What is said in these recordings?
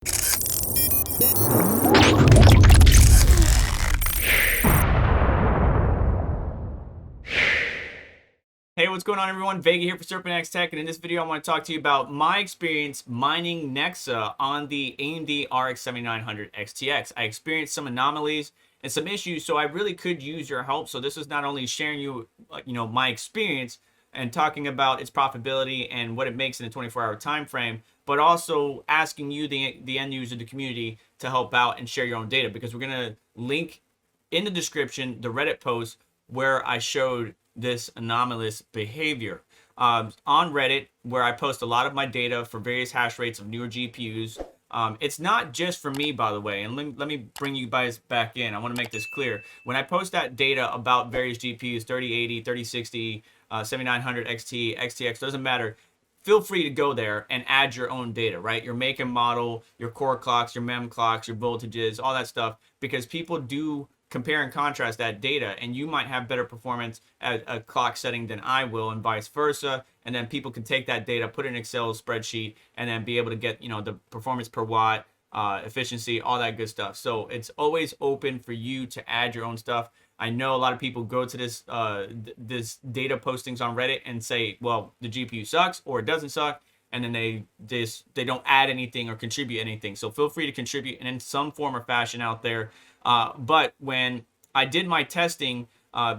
Hey, what's going on, everyone? Vega here for SerpentX Tech, and in this video I want to talk to you about my experience mining Nexa on the AMD RX 7900 XTX. I experienced some anomalies and some issues, so I really could use your help. So this is not only sharing you my experience and talking about its profitability and what it makes in a 24-hour time frame, but also asking you, the end user, the community, to help out and share your own data, because we're going to link in the description the Reddit post where I showed this anomalous behavior on Reddit, where I post a lot of my data for various hash rates of newer GPUs. It's not just for me, by the way, and let me bring you guys back in. I want to make this clear. When I post that data about various GPUs, 3080, 3060, 7900 XT, XTX, doesn't matter. Feel free to go there and add your own data, right? Your make and model, your core clocks, your mem clocks, your voltages, all that stuff, because people do compare and contrast that data, and you might have better performance at a clock setting than I will, and vice versa. And then people can take that data, put it in an Excel spreadsheet, and then be able to get the performance per watt, efficiency, all that good stuff. So it's always open for you to add your own stuff. I know a lot of people go to this data postings on Reddit and say, well, the GPU sucks or it doesn't suck, and then they don't add anything or contribute anything. So feel free to contribute in some form or fashion out there. But when I did my testing,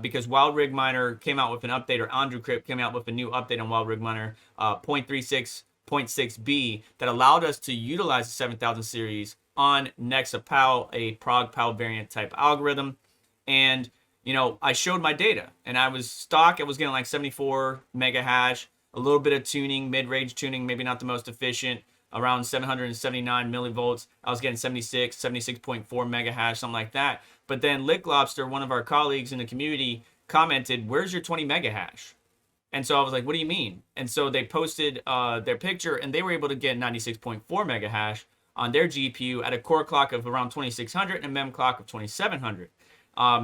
because Wildrig Miner came out with an update, or AndrewCrypt came out with a new update on Wildrig Miner 0.36.6b that allowed us to utilize the 7000 series on Nexa PAL, a prog PAL variant type algorithm. And I showed my data, and I was getting like 74 mega hash, a little bit of tuning, mid-range tuning, maybe not the most efficient, around 779 millivolts. I was getting 76.4 mega hash, something like that. But then Licklobster, one of our colleagues in the community, commented, "Where's your 20 mega hash?" And so I was like, "What do you mean?" And so they posted their picture, and they were able to get 96.4 mega hash on their GPU at a core clock of around 2600 and a mem clock of 2700.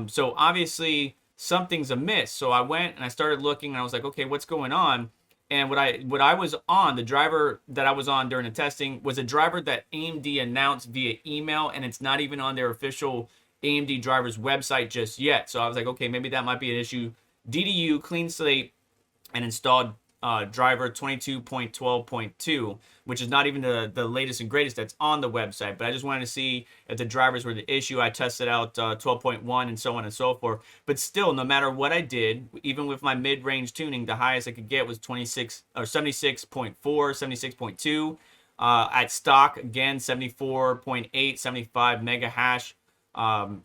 So obviously something's amiss. So I went and I started looking, and I was like, okay, what's going on? And what I was on, the driver that I was on during the testing, was a driver that AMD announced via email, and it's not even on their official AMD drivers website just yet. So I was like, okay, maybe that might be an issue. DDU, clean slate, and installed driver 22.12.2, which is not even the latest and greatest that's on the website. But I just wanted to see if the drivers were the issue. I tested out 12.1 and so on and so forth. But still, no matter what I did, even with my mid-range tuning, the highest I could get was 26 or 76.4, 76.2. At stock, again, 74.8, 75 mega hash. And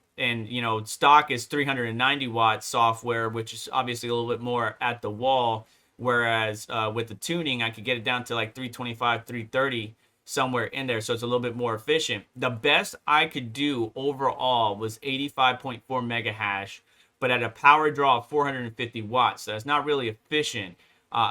stock is 390 watt software, which is obviously a little bit more at the wall. Whereas with the tuning, I could get it down to like 325, 330, somewhere in there. So it's a little bit more efficient. The best I could do overall was 85.4 mega hash, but at a power draw of 450 watts. So that's not really efficient.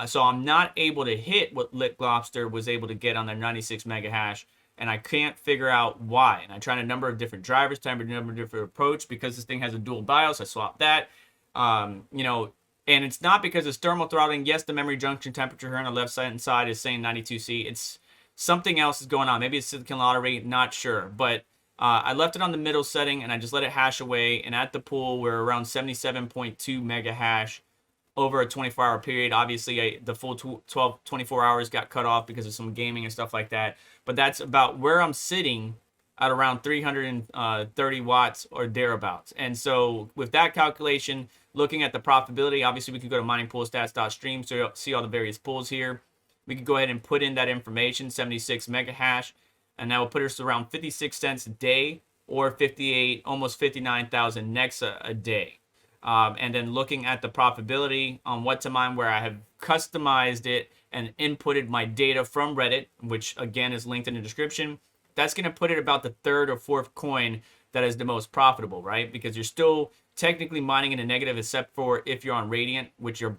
So I'm not able to hit what Licklobster was able to get on their 96 mega hash. And I can't figure out why. And I tried a number of different drivers, tried a number of different approach. Because this thing has a dual BIOS, I swapped that. And it's not because it's thermal throttling. Yes, the memory junction temperature here on the left side is saying 92C. It's something else is going on. Maybe it's silicon lottery, not sure. But I left it on the middle setting, and I just let it hash away. And at the pool, we're around 77.2 mega hash over a 24-hour period. Obviously, the full 24 hours got cut off because of some gaming and stuff like that. But that's about where I'm sitting, at around 330 watts or thereabouts. And so with that calculation, looking at the profitability, obviously we could go to miningpoolstats.stream, so you'll see all the various pools here. We could go ahead and put in that information, 76 mega hash, and that will put us around 56 cents a day, or 58, almost 59,000 Nexa a day. And then looking at the profitability on what to mine, where I have customized it and inputted my data from Reddit, which again is linked in the description. That's going to put it about the third or fourth coin that is the most profitable, right? Because you're still technically mining in a negative, except for if you're on Radiant, which you're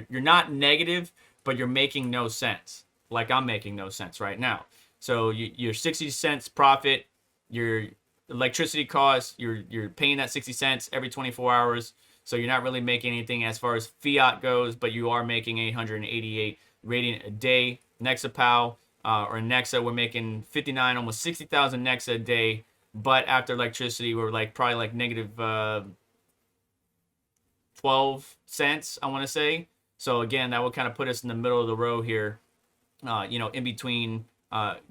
not negative, but you're making no sense. Like I'm making no sense right now. So you're 60 cents profit, your electricity costs, you're paying that 60 cents every 24 hours. So you're not really making anything as far as fiat goes, but you are making 888 Radiant a day. Nexa PAL, or Nexa, we're making 59, almost 60,000 Nexa a day. But after electricity, we're like probably like negative 12 cents, I want to say. So again, that would kind of put us in the middle of the row here, in between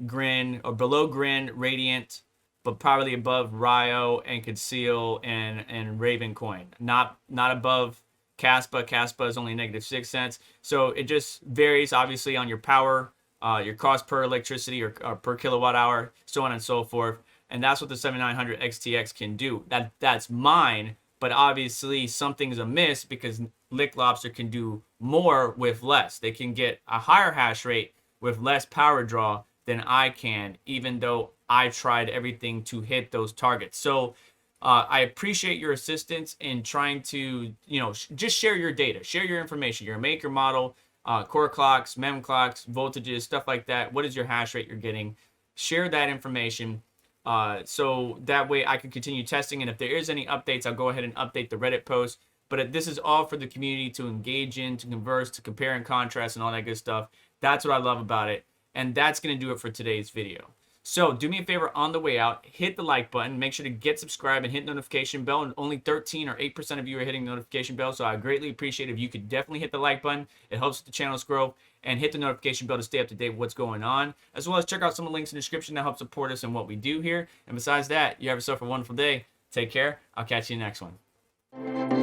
Grin or below Grin, Radiant, but probably above Rio and Conceal and Raven Coin. Not above Caspa. Caspa is only negative 6 cents. So it just varies obviously on your power, your cost per electricity or per kilowatt hour, so on and so forth. And that's what the 7900 XTX can do. That's mine, but obviously something's amiss because Licklobster can do more with less. They can get a higher hash rate with less power draw than I can, even though I tried everything to hit those targets. So I appreciate your assistance in trying to, just share your data, share your information, your make, your model, core clocks, mem clocks, voltages, stuff like that. What is your hash rate you're getting? Share that information. So that way I can continue testing, and if there is any updates, I'll go ahead and update the Reddit post. But this is all for the community to engage in, to converse, to compare and contrast, and all that good stuff. That's what I love about it, and that's going to do it for today's video. So do me a favor on the way out, hit the like button, make sure to get subscribed and hit notification bell. And only 13 or 8% of you are hitting the notification bell, so I greatly appreciate if you could definitely hit the like button. It helps the channel's grow, and hit the notification bell to stay up to date with what's going on, as well as check out some of the links in the description that help support us and what we do here. And besides that, you have yourself a wonderful day. Take care. I'll catch you in the next one.